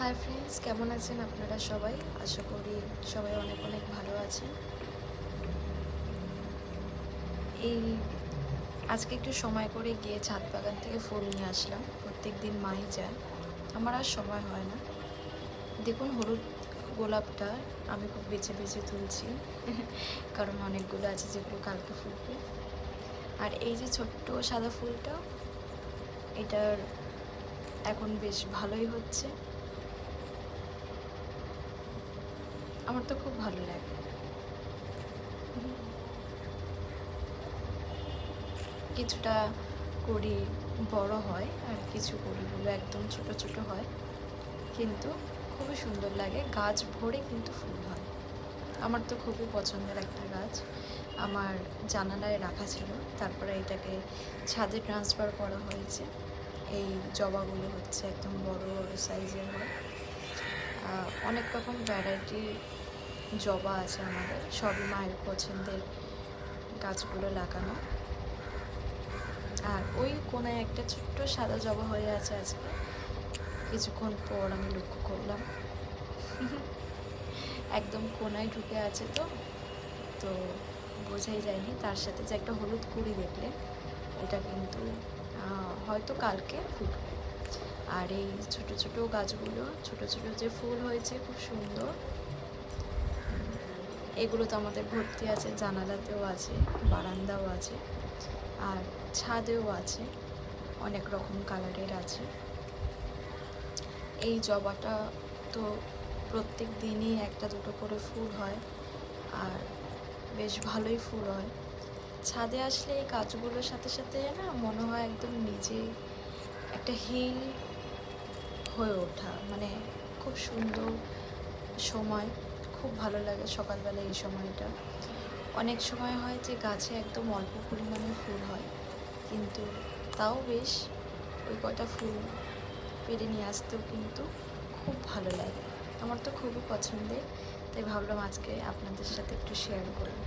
Hi friends, কেমন আছেন আপনারা সবাই? আশা করি সবাই অনেক অনেক ভালো আছেন। এই আজকে একটু সময় করে গিয়ে ছাদ বাগান থেকে ফুল নিয়ে আসলাম। প্রত্যেক দিন মাই যায়, আমার আর সময় হয় না। দেখুন, হলুদ গোলাপটা আমি খুব বেছে বেছে তুলছি কারণ অনেকগুলো আছে যেগুলো কালকে ফুটবে। আর এই যে ছোট্ট সাদা ফুলটা, এটার এখন বেশ ভালোই হচ্ছে, আমার তো খুব ভালো লাগে। কিছুটা কড়ি বড় হয় আর কিছু কড়িগুলো একদম ছোট ছোট হয়, কিন্তু খুবই সুন্দর লাগে। গাছ ভরে কিন্তু ফুল হয়। আমার তো খুবই পছন্দের একটা গাছ, আমার জানালায় রাখা ছিল, তারপরে এটাকে ছাদে ট্রান্সফার করা হয়েছে। এই জবাগুলো হচ্ছে একদম বড় বড় সাইজের হয়। অনেক রকম ভ্যারাইটি জবা আছে আমাদের, সবই মায়ের পছন্দের গাছগুলো লাগানো। আর ওই কোনায় একটা ছোট্ট সাদা জবা হয়ে আছে আজকে, কিছুক্ষণ পর আমি লক্ষ্য করলাম। একদম কোনায় ঢুকে আছে, তো তো বোঝাই যায়নি। তার সাথে যে একটা হলুদ কুড়ি দেখলে, এটা কিন্তু হয়তো কালকে ফুটবে। আর এই ছোট ছোট গাছগুলো, ছোট ছোট যে ফুল হয়েছে খুব সুন্দর, এগুলো তো আমাদের ভর্তি আছে, জানালাতেও আছে, বারান্দাও আছে, আর ছাদেও আছে, অনেক রকম কালারের আছে। এই জবাটা তো প্রত্যেক দিনই একটা দুটো করে ফুল হয়, আর বেশ ভালোই ফুল হয়। ছাদে আসলে এই গাছগুলোর সাথে সাথে না মনে হয় একদম নিজে একটা হিল হয়ে ওঠা, মানে খুব সুন্দর সময়, খুব ভালো লাগে সকালবেলা এই সময়টা। অনেক সময় হয় যে গাছে একদম অল্প পরিমাণে ফুল হয়, কিন্তু তাও বেশ ওই কটা ফুল পেরে নিয়ে আসতেও কিন্তু খুব ভালো লাগে। আমার তো খুবই পছন্দের, তাই ভাবলাম আজকে আপনাদের সাথে একটু শেয়ার করব।